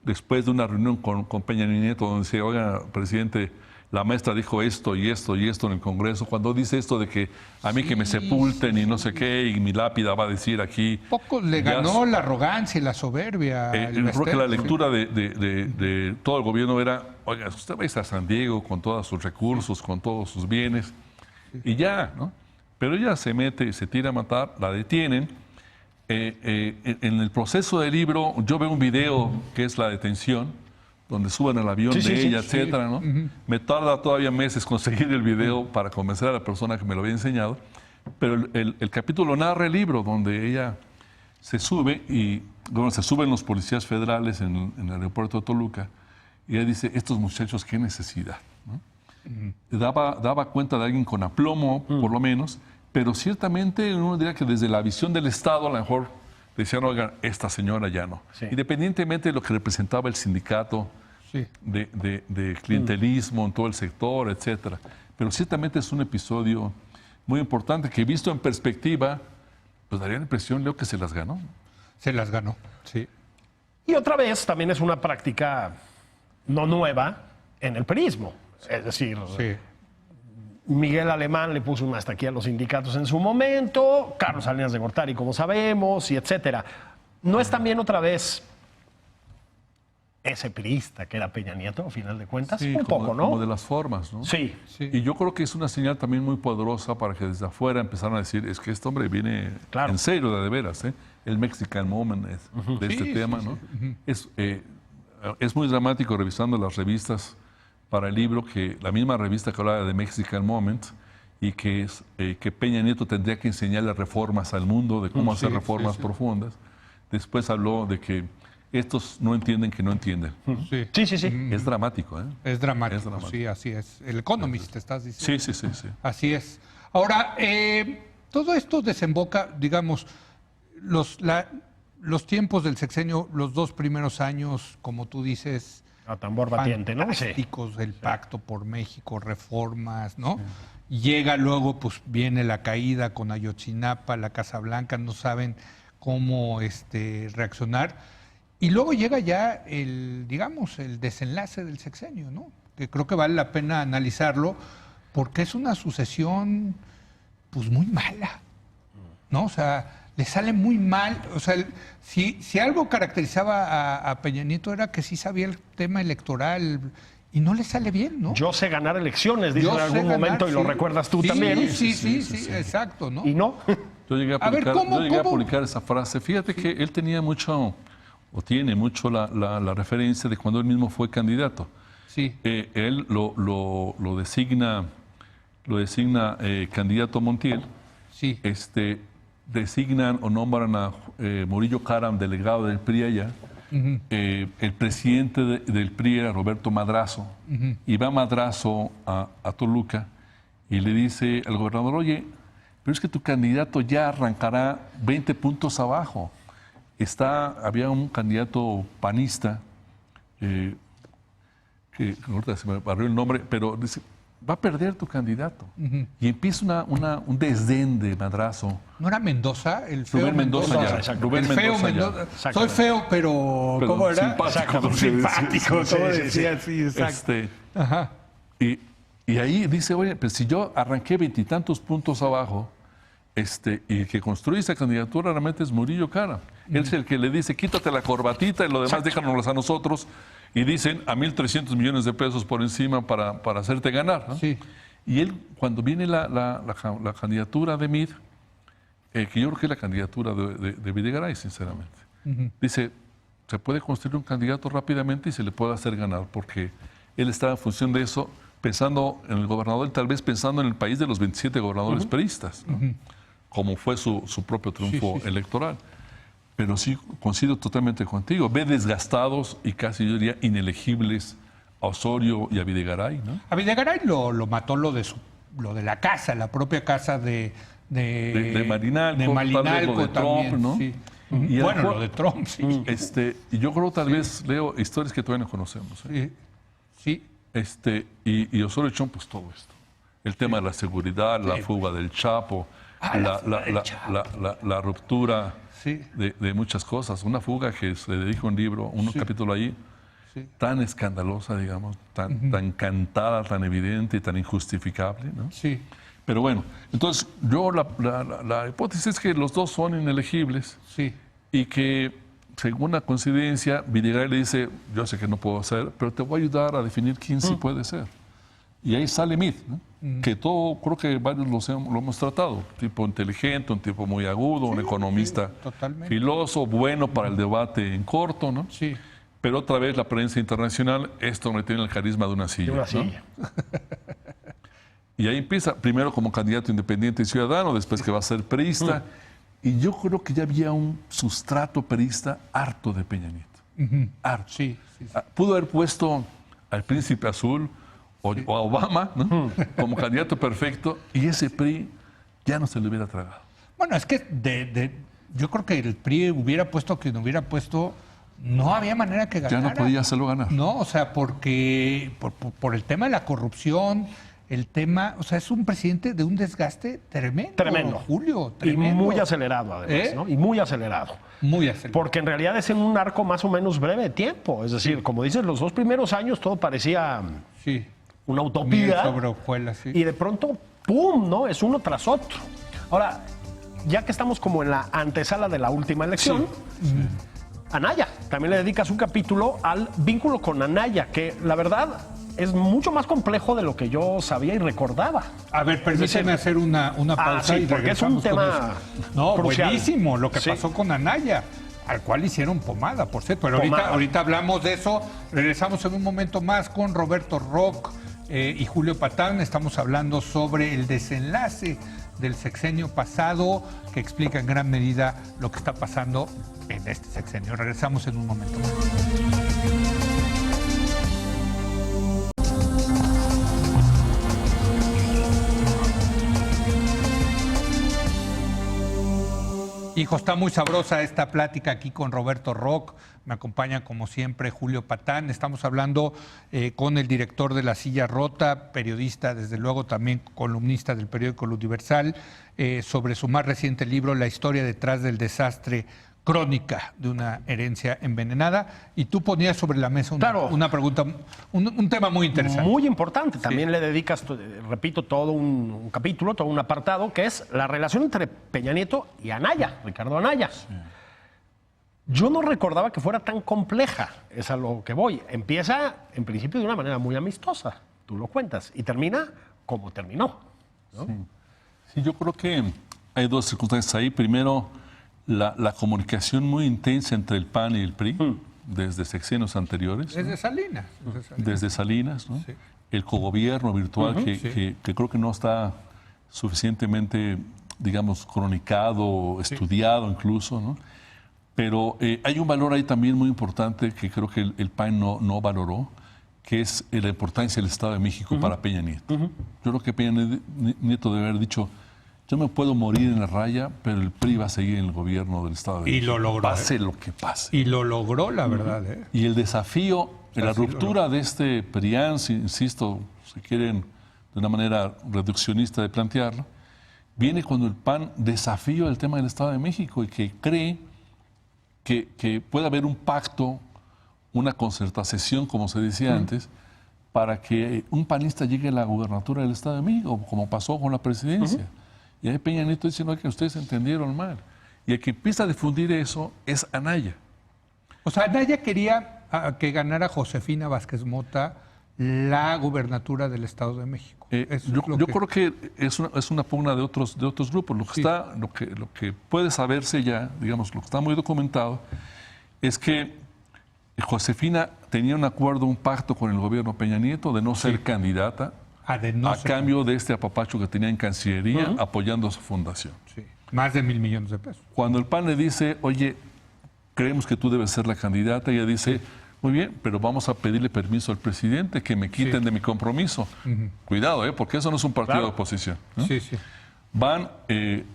Después de una reunión con Peña Nieto, donde dice, oiga, presidente, la maestra dijo esto y esto y esto en el Congreso. Cuando dice esto de que a mí que me sepulten y no sé qué, y mi lápida va a decir aquí... Poco le ganó la arrogancia y la soberbia. Creo que la lectura de todo el gobierno era, oiga, usted va a ir a San Diego con todos sus recursos, con todos sus bienes, y ya, ¿no? Pero ella se mete y se tira a matar, la detienen. En el proceso del libro, yo veo un video que es la detención, donde suben al avión de ella, etcétera, ¿no? Me tarda todavía meses conseguir el video para convencer a la persona que me lo había enseñado, pero el capítulo narra el libro donde ella se sube y se suben los policías federales en el aeropuerto de Toluca y ella dice, estos muchachos, qué necesidad, ¿no? Daba cuenta de alguien con aplomo, por lo menos, pero ciertamente uno diría que desde la visión del Estado a lo mejor decían, oigan, esta señora ya no. Sí. Independientemente de lo que representaba el sindicato, de clientelismo en todo el sector, etcétera. Pero ciertamente es un episodio muy importante que visto en perspectiva, pues daría la impresión, Leo, que se las ganó. Se las ganó, sí. Y otra vez también es una práctica no nueva en el perismo. Es decir, Miguel Alemán le puso un hasta aquí a los sindicatos en su momento, Carlos Salinas de Gortari, como sabemos, y etcétera. ¿No es también otra vez ese priista que era Peña Nieto, a final de cuentas? Sí, un poco, ¿no? Como de las formas, ¿no? Sí. Y yo creo que es una señal también muy poderosa para que desde afuera empezaran a decir, es que este hombre viene en serio, de veras, ¿eh? El Mexican Moment de este tema, ¿no? Es muy dramático revisando las revistas para el libro, que la misma revista que hablaba de Mexican Moment y que Peña Nieto tendría que enseñarle reformas al mundo, de cómo hacer reformas profundas. Después habló de que estos no entienden que no entienden. Sí. Es dramático, ¿eh? Es dramático, sí, así es. El Economist, te estás diciendo. Sí. Así es. Ahora, todo esto desemboca, digamos, los tiempos del sexenio, los 2 primeros años, como tú dices, a tambor batiente, ¿no? Fantásticos, el Pacto por México, reformas, ¿no? Llega luego, pues viene la caída con Ayotzinapa, la Casa Blanca, no saben cómo reaccionar. Y luego llega ya el desenlace del sexenio, ¿no? Que creo que vale la pena analizarlo porque es una sucesión, pues muy mala, ¿no? O sea, le sale muy mal. O sea, si algo caracterizaba a Peña Nieto era que sí sabía el tema electoral y no le sale bien, ¿no? Yo sé ganar elecciones, dice en algún momento, y lo recuerdas tú también. Sí, exacto, ¿no? Y no. Yo llegué a publicar esa frase. Fíjate que él tenía mucho, o tiene mucho la referencia de cuando él mismo fue candidato. Sí. Él lo designa candidato Montiel. Sí. Designan o nombran a Murillo Karam, delegado del PRI allá. El presidente del PRI era Roberto Madrazo. Y va Madrazo a Toluca y le dice al gobernador, oye, pero es que tu candidato ya arrancará 20 puntos abajo. Había un candidato panista, que ahorita se me barrió el nombre, pero dice, va a perder tu candidato. Y empieza un desdén de madrazo. ¿No era Mendoza? El feo Rubén Mendoza ya. exacto. Rubén El feo Mendoza Mendoza. ya. Soy feo, pero ¿cómo era? Simpático. Simpático, Sí, todo sí, decía así, exacto. Ajá. Y ahí dice, oye, pues si yo arranqué 20 y tantos puntos abajo, y el que construye esa candidatura realmente es Murillo Karam. Él es el que le dice, quítate la corbatita y lo demás déjanos a nosotros. Y dicen a 1.300 millones de pesos por encima para hacerte ganar, ¿no? Sí. Y él, cuando viene la candidatura de Meade, que yo creo que es la candidatura de Videgaray, sinceramente, dice, se puede construir un candidato rápidamente y se le puede hacer ganar, porque él estaba en función de eso, pensando en el gobernador y tal vez pensando en el país de los 27 gobernadores peristas, ¿no? Como fue su propio triunfo electoral. Pero sí, coincido totalmente contigo. Ve desgastados y casi yo diría inelegibles a Osorio y a Videgaray, ¿no? A Videgaray lo mató lo de la casa, la propia casa de Malinalco, de tal vez lo de también, Trump, ¿no? sí. Y Bueno, lo de Trump, sí. Y yo creo tal vez leo historias que todavía no conocemos. Sí. Y Osorio echó pues todo esto. El tema de la seguridad, la fuga del Chapo, la ruptura de muchas cosas. Una fuga que se dedica un libro, un capítulo ahí, tan escandalosa, digamos, tan cantada, tan evidente y tan injustificable, ¿no? Sí. Pero bueno, entonces yo la hipótesis es que los dos son inelegibles y que, según la coincidencia, Videgaray le dice, yo sé que no puedo hacer, pero te voy a ayudar a definir quién sí puede ser. Y ahí sale Meade, ¿no? Que todo, creo que varios lo hemos tratado. Un tipo inteligente, un tipo muy agudo, un economista filoso, bueno para el debate en corto, ¿no? Sí. Pero otra vez la prensa internacional, esto no tiene el carisma de una silla. ¿No? Y ahí empieza, primero como candidato independiente y ciudadano, después que va a ser perista. Y yo creo que ya había un sustrato perista harto de Peña Nieto. Harto. Sí. Pudo haber puesto al Príncipe Azul o a Obama, ¿no? Como candidato perfecto, y ese PRI ya no se le hubiera tragado. Bueno, es que yo creo que el PRI hubiera puesto quien hubiera puesto, no había manera que ganara. Ya no podía hacerlo ganar. No, o sea, porque por el tema de la corrupción, el tema, o sea, es un presidente de un desgaste tremendo. Julio, tremendo. Y muy acelerado, además, ¿no? Y muy acelerado. Muy acelerado. Porque en realidad es en un arco más o menos breve de tiempo. Es decir, como dices, los 2 primeros años todo parecía una utopía. Sobre hojuelas, y de pronto, ¡pum!, ¿no? Es uno tras otro. Ahora, ya que estamos como en la antesala de la última elección, Anaya, también le dedicas un capítulo al vínculo con Anaya, que la verdad es mucho más complejo de lo que yo sabía y recordaba. A ver, permíteme hacer una pausa y porque es un tema crucial. Buenísimo lo que pasó con Anaya, al cual hicieron pomada, por cierto. Pero ahorita hablamos de eso. Regresamos en un momento más con Roberto Roch y Julio Patán. Estamos hablando sobre el desenlace del sexenio pasado, que explica en gran medida lo que está pasando en este sexenio. Regresamos en un momento más. Hijo, está muy sabrosa esta plática aquí con Roberto Roch. Me acompaña, como siempre, Julio Patán. Estamos hablando con el director de La Silla Rota, periodista, desde luego también columnista del periódico El Universal, sobre su más reciente libro, La historia detrás del desastre, crónica de una herencia envenenada. Y tú ponías sobre la mesa una pregunta, un tema muy interesante. Muy importante. También le dedicas, repito, todo un capítulo, todo un apartado, que es la relación entre Peña Nieto y Anaya, Ricardo Anaya. Sí. Yo no recordaba que fuera tan compleja, es a lo que voy. Empieza, en principio, de una manera muy amistosa, tú lo cuentas, y termina como terminó, ¿no? Sí, yo creo que hay 2 circunstancias ahí. Primero, la comunicación muy intensa entre el PAN y el PRI, desde sexenios anteriores. Desde Salinas. Desde Salinas, ¿no? Sí. El cogobierno virtual que creo que no está suficientemente, digamos, cronicado, estudiado incluso, ¿no? Pero hay un valor ahí también muy importante que creo que el PAN no valoró, que es la importancia del Estado de México para Peña Nieto. Yo creo que Peña Nieto debe haber dicho, yo me puedo morir en la raya, pero el PRI va a seguir en el gobierno del Estado de México. Y lo logró. Pase lo que pase. Y lo logró, la verdad. Y el desafío, la ruptura de este PRIAN, insisto, si quieren de una manera reduccionista de plantearlo, viene cuando el PAN desafía el tema del Estado de México y que cree que puede haber un pacto, una concertación, como se decía antes, para que un panista llegue a la gubernatura del Estado de México, como pasó con la presidencia. Y ahí Peña Nieto dice, no, que ustedes entendieron mal. Y el que empieza a difundir eso es Anaya. O sea, Anaya quería que ganara Josefina Vázquez Mota la gubernatura del Estado de México. Yo creo que es una pugna de otros grupos. Lo que puede saberse ya, digamos, lo que está muy documentado, es que Josefina tenía un acuerdo, un pacto con el gobierno Peña Nieto de no ser candidata a cambio de este apapacho que tenía en Cancillería apoyando a su fundación. Sí. Más de $1,000 millones. Cuando el PAN le dice, oye, creemos que tú debes ser la candidata, ella dice, muy bien, pero vamos a pedirle permiso al presidente que me quiten de mi compromiso. Cuidado, porque eso no es un partido de oposición, ¿no? Sí, sí. Van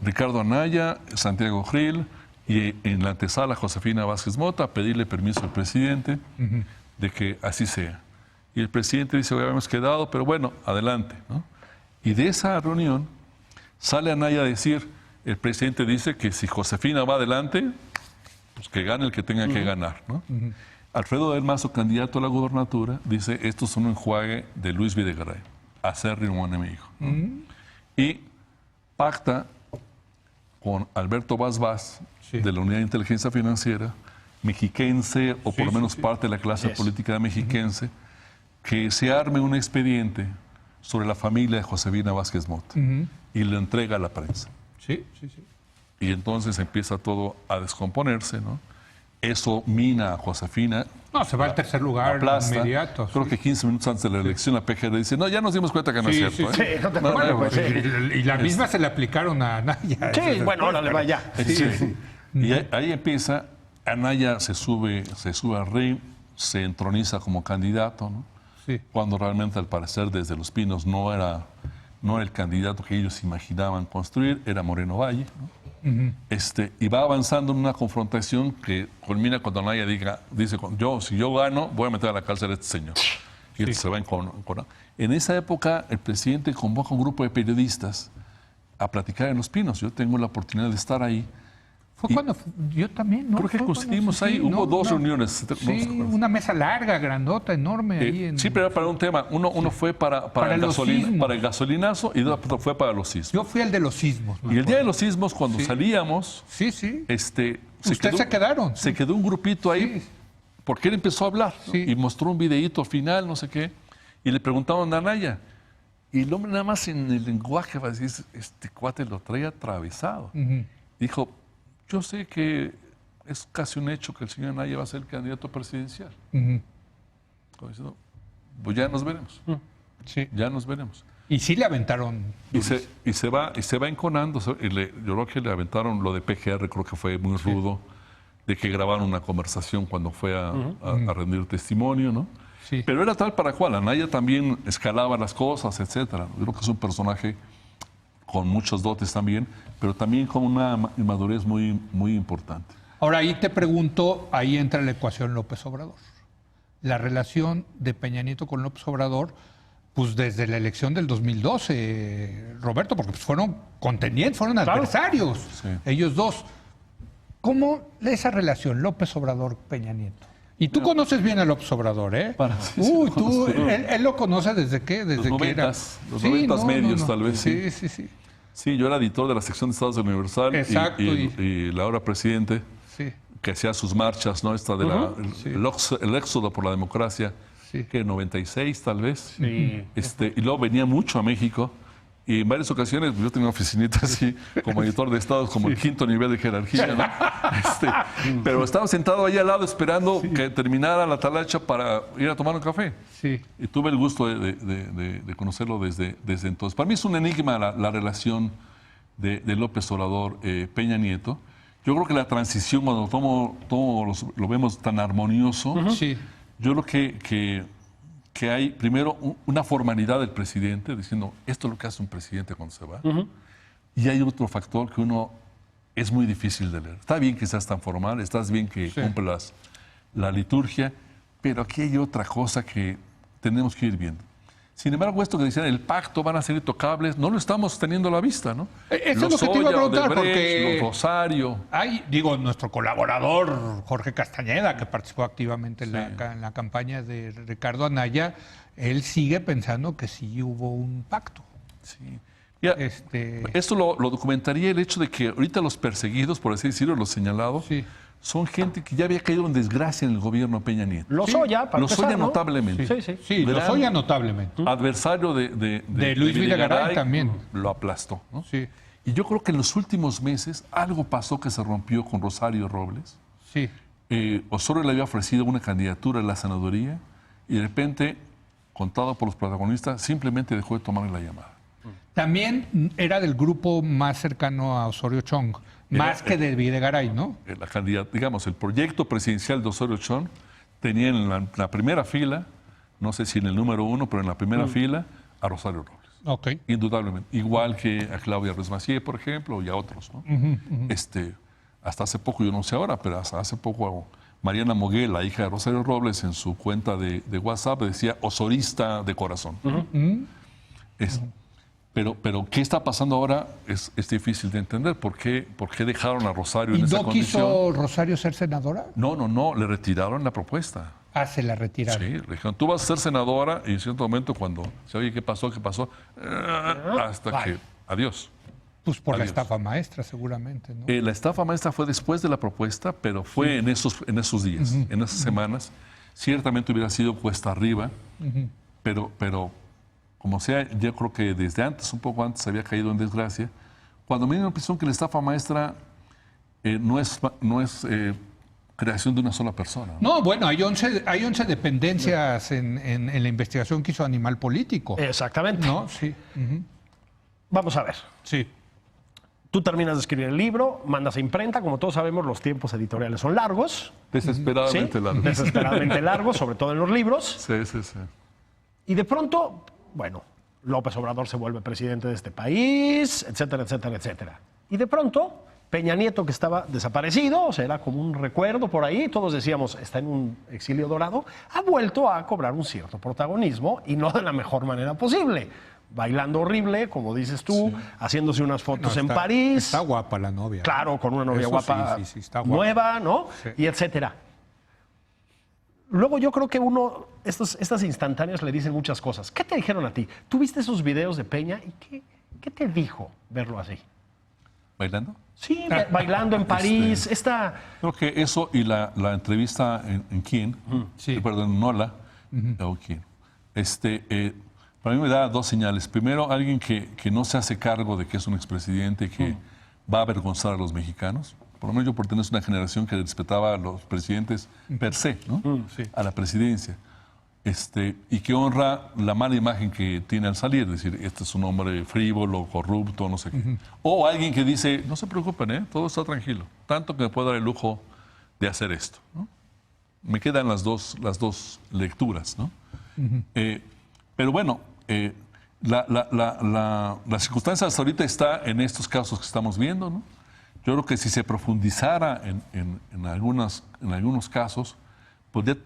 Ricardo Anaya, Santiago Grill y en la antesala Josefina Vázquez Mota a pedirle permiso al presidente de que así sea. Y el presidente dice, habíamos quedado, pero bueno, adelante, ¿no? Y de esa reunión sale Anaya a decir, el presidente dice que si Josefina va adelante, pues que gane el que tenga que ganar, ¿no? Alfredo del Mazo, candidato a la gubernatura, dice, esto es un enjuague de Luis Videgaray, acérrimo enemigo, ¿no? Y pacta con Alberto Vaz, de la Unidad de Inteligencia Financiera, mexiquense, o por lo menos parte de la clase política mexiquense, que se arme un expediente sobre la familia de Josefina Vázquez Mota y lo entrega a la prensa. Sí, sí, sí. Y entonces empieza todo a descomponerse, ¿no? Eso mina a Josefina. No, se va al tercer lugar inmediato. Creo que 15 minutos antes de la elección la PGR dice, no, ya nos dimos cuenta que no es cierto. Sí, no te y la misma se le aplicaron a Anaya. Sí, bueno, órale, vaya. Y ahí empieza, Anaya se sube al ring, se entroniza como candidato, ¿no? Sí. Cuando realmente, al parecer, desde Los Pinos no era el candidato que ellos imaginaban construir, era Moreno Valle, ¿no? Y va avanzando en una confrontación que culmina cuando Anaya dice, si yo gano, voy a meter a la cárcel a este señor. Y se va en esa época, el presidente convoca a un grupo de periodistas a platicar en Los Pinos. Yo tengo la oportunidad de estar ahí. Fue cuando yo también, ¿no? Creo que conseguimos ahí, hubo dos reuniones. Sí, una mesa larga, grandota, enorme. Ahí sí, pero era para un tema. Uno fue para el gasolinazo y otro fue para los sismos. Yo fui al de los sismos. Y el día de los sismos, cuando salíamos, ustedes se quedaron. Se quedó un grupito ahí, porque él empezó a hablar, ¿no? Y mostró un videíto al final, no sé qué, y le preguntaban a Anaya. Y el hombre nada más en el lenguaje va a decir, este cuate lo trae atravesado. Dijo, yo sé que es casi un hecho que el señor Anaya va a ser el candidato presidencial. Pues ya nos veremos. Ya nos veremos. Y sí le aventaron. Y se va enconando. Yo creo que le aventaron lo de PGR, creo que fue muy rudo, de que grabaron una conversación cuando fue a rendir testimonio, ¿no? Sí. Pero era tal para cual. Anaya también escalaba las cosas, etcétera. Yo creo que es un personaje con muchos dotes también, pero también con una madurez muy, muy importante. Ahora ahí te pregunto, ahí entra la ecuación López Obrador. La relación de Peña Nieto con López Obrador, pues desde la elección del 2012, Roberto, porque pues fueron contendientes, fueron adversarios, ellos dos. ¿Cómo esa relación López Obrador-Peña Nieto? Y tú conoces bien a López Obrador, ¿eh? Él lo conoce desde qué? Desde los que era... Los 90 medios, tal vez. Sí. Sí, yo era editor de la sección de Estados Universal. Exacto. Y la ahora presidente, que hacía sus marchas, ¿no? Esta de el éxodo por la democracia, que 96 tal vez. Y luego venía mucho a México. Y en varias ocasiones yo tenía una oficinita así, como editor de estados, como el quinto nivel de jerarquía, ¿no? Pero estaba sentado ahí al lado esperando que terminara la talacha para ir a tomar un café. Y tuve el gusto de conocerlo desde entonces. Para mí es un enigma la relación de López Obrador, Peña Nieto. Yo creo que la transición, cuando todo lo vemos tan armonioso, yo creo que hay primero una formalidad del presidente diciendo esto es lo que hace un presidente cuando se va, y hay otro factor que es muy difícil de leer. Está bien que seas tan formal, estás bien que cumplas la liturgia, pero aquí hay otra cosa que tenemos que ir viendo. Sin embargo, esto que decían, el pacto, van a ser intocables, no lo estamos teniendo a la vista, ¿no? Eso es lo que te iba a preguntar, porque los Rosario. hay, digo, nuestro colaborador Jorge Castañeda, que participó activamente en la campaña de Ricardo Anaya, él sigue pensando que sí hubo un pacto. Sí. Mira, esto lo documentaría el hecho de que ahorita los perseguidos, por así decirlo, los señalados, Sí. son gente que ya había caído en desgracia en el gobierno Peña Nieto. Lozoya, para empezar, Lozoya ¿no? notablemente. Sí, sí. Sí, Gran Lozoya notablemente. Adversario de Luis Videgaray también. Lo aplastó, ¿no? Sí, Y yo creo que en los últimos meses algo pasó que se rompió con Rosario Robles. sí. Osorio le había ofrecido una candidatura a la senaduría y de repente, contado por los protagonistas, simplemente dejó de tomarle la llamada. También era del grupo más cercano a Osorio Chong, más que de Videgaray, ¿no? La candidata, digamos, el proyecto presidencial de Osorio Chong tenía en la primera fila, no sé si en el número 1, pero en la primera fila, a Rosario Robles. Ok. Indudablemente. Igual que a Claudia Ruiz Massieu, por ejemplo, y a otros, ¿no? Hasta hace poco, yo no sé ahora, pero hasta hace poco Mariana Moguel, la hija de Rosario Robles, en su cuenta de WhatsApp decía osorista de corazón. Pero ¿qué está pasando ahora? Es difícil de entender. ¿Por qué dejaron a Rosario ¿Y en esa no condición? quiso Rosario ser senadora? No, le retiraron la propuesta. Ah, se la retiraron. Sí, le dijeron, tú vas a ser senadora, y en cierto momento cuando se oye, ¿qué pasó? Hasta que, adiós. Pues por la Adiós. estafa maestra, seguramente, ¿no? La estafa maestra fue después de la propuesta, pero fue en esos días, en esas semanas. Ciertamente hubiera sido cuesta arriba, pero como sea, yo creo que desde antes, un poco antes, había caído en desgracia. Cuando me dio la impresión que la estafa maestra no es creación de una sola persona. No, bueno, hay 11 dependencias en la investigación que hizo Animal Político. Exactamente. ¿No? Sí. Vamos a ver. Sí. Tú terminas de escribir el libro, mandas a imprenta. Como todos sabemos, los tiempos editoriales son largos. Desesperadamente ¿sí? largo. Desesperadamente largos, sobre todo en los libros. Sí. Y de pronto, bueno, López Obrador se vuelve presidente de este país, etcétera, etcétera, etcétera. Y de pronto, Peña Nieto, que estaba desaparecido, o sea, era como un recuerdo por ahí, todos decíamos, está en un exilio dorado, ha vuelto a cobrar un cierto protagonismo y no de la mejor manera posible. Bailando horrible, como dices tú, haciéndose unas fotos en París. Está guapa la novia. Claro, con una novia Eso guapa, sí, está guapa. nueva, ¿no? Sí. Y etcétera. Luego yo creo que estas instantáneas le dicen muchas cosas. ¿Qué te dijeron a ti? ¿Tú viste esos videos de Peña y qué te dijo verlo así? ¿Bailando? Sí, bailando en París. Creo que eso y la entrevista en Quién, Sí. perdón, Nola, o Quién, para mí me da dos señales. Primero, alguien que no se hace cargo de que es un expresidente que va a avergonzar a los mexicanos. Por lo menos yo pertenezco a una generación que respetaba a los presidentes per se, ¿no? Sí. A la presidencia. Y que honra la mala imagen que tiene al salir, es decir, este es un hombre frívolo, corrupto, no sé qué. O alguien que dice, no se preocupen, todo está tranquilo, tanto que me puedo dar el lujo de hacer esto, ¿no? Me quedan las dos lecturas, ¿no? Pero bueno, la circunstancia hasta ahorita está en estos casos que estamos viendo, ¿no? Yo creo que si se profundizara en algunos casos, podría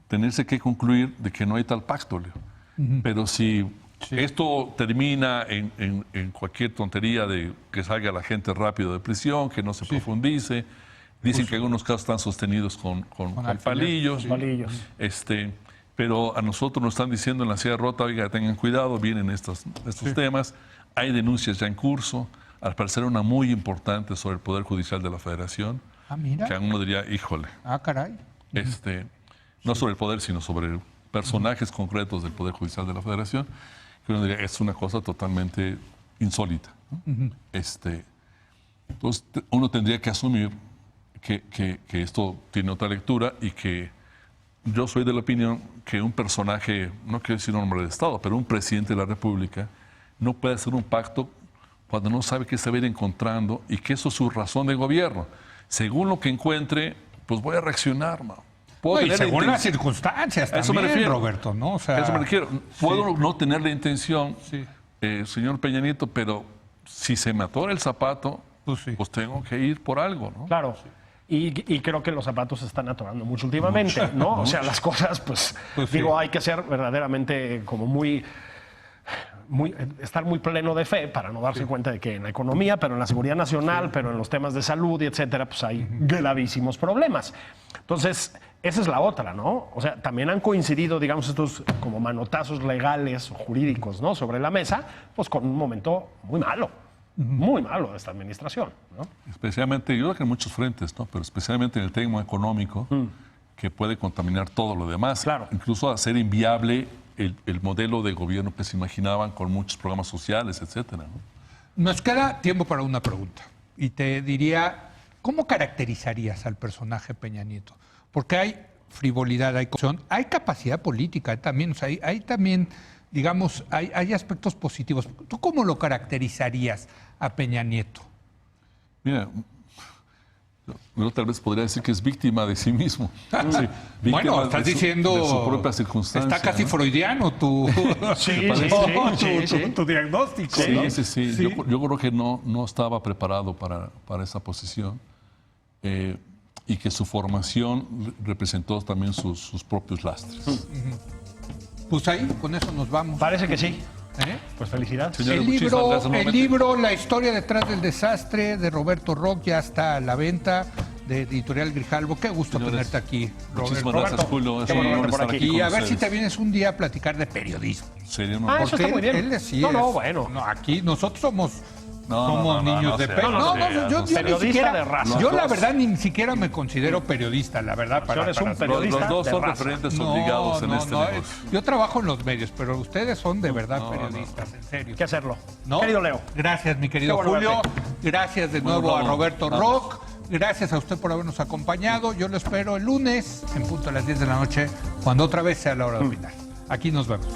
tenerse que concluir de que no hay tal pacto, Leo. Pero si esto termina en cualquier tontería de que salga la gente rápido de prisión, que no se profundice, dicen que algunos casos están sostenidos con palillos. Palillos. Pero a nosotros nos están diciendo en la Sierra Rota, oiga, tengan cuidado, vienen estos temas, hay denuncias ya en curso, al parecer una muy importante sobre el Poder Judicial de la Federación, Ah, mira. que uno diría, híjole, Ah, caray. no sobre el poder, sino sobre personajes concretos del Poder Judicial de la Federación, que uno diría, es una cosa totalmente insólita, ¿no? Entonces, uno tendría que asumir que esto tiene otra lectura y que yo soy de la opinión que un personaje, no quiero decir un hombre de Estado, pero un presidente de la República no puede hacer un pacto cuando no sabe qué se va a ir encontrando y que eso es su razón de gobierno. Según lo que encuentre, pues voy a reaccionar, man. No, y según las circunstancias eso me también, refiero. Roberto, ¿no? O sea, eso me refiero. Puedo no tener la intención, Sí. Señor Peña Nieto, pero si se me atora el zapato, Pues sí. pues tengo que ir por algo, ¿no? Claro. Y creo que los zapatos se están atorando mucho últimamente, ¿no? O sea, las cosas, pues, Pues sí. digo, hay que ser verdaderamente como muy estar muy pleno de fe para no darse cuenta de que en la economía, pero en la seguridad nacional, pero en los temas de salud y etcétera, pues hay gravísimos problemas. Entonces, esa es la otra, ¿no? O sea, también han coincidido, digamos, estos como manotazos legales o jurídicos, ¿no? Sobre la mesa, pues con un momento muy malo de esta administración, ¿no? Especialmente, yo creo que en muchos frentes, ¿no? Pero especialmente en el tema económico, que puede contaminar todo lo demás. Claro. Incluso hacer inviable el modelo de gobierno que se imaginaban con muchos programas sociales, etcétera, ¿no? Nos queda tiempo para una pregunta. Y te diría, ¿cómo caracterizarías al personaje Peña Nieto? Porque hay frivolidad, hay corrupción, hay capacidad política también. O sea, hay también, digamos, hay aspectos positivos. ¿Tú cómo lo caracterizarías a Peña Nieto? Mira, yo tal vez podría decir que es víctima de sí mismo. Sí, Bueno, estás diciendo... de su propia circunstancia. Está casi ¿no? freudiano tu diagnóstico. Sí, ¿no? sí. Yo creo que no estaba preparado para esa posición y que su formación representó también sus propios lastres. Pues ahí, con eso nos vamos. Parece que sí. ¿Eh? Pues felicidades. Señores, El muchísimas libro, gracias nuevamente. La historia detrás del desastre de Roberto Rock ya está a la venta de Editorial Grijalvo. Qué gusto Señores, tenerte aquí, Muchísimas Roberto. gracias, Julio. Es qué un bueno honor verte por estar aquí. aquí Y con a ver si ustedes. te vienes un día a platicar de periodismo. Sería un Ah, honor. eso está muy bien. Él sí No, es. no, bueno. No, aquí nosotros somos No, niños de sea, pelo. no sea, yo no ni sea. Periodista siquiera, de raza. yo Los la dos. verdad ni siquiera me considero periodista, la verdad. Tú eres un periodista. Los dos de son raza. referentes obligados en este negocio. Yo trabajo en los medios, pero ustedes son de verdad periodistas, en serio. Hay que hacerlo. ¿No? Querido Leo. Gracias, mi querido Qué bueno Julio. verte. Gracias de Bueno, nuevo a bravo. Roberto Vamos. Rock. Gracias a usted por habernos acompañado. Yo lo espero el lunes, en punto a las 10 de la noche, cuando otra vez sea la hora de opinar. Aquí nos vemos.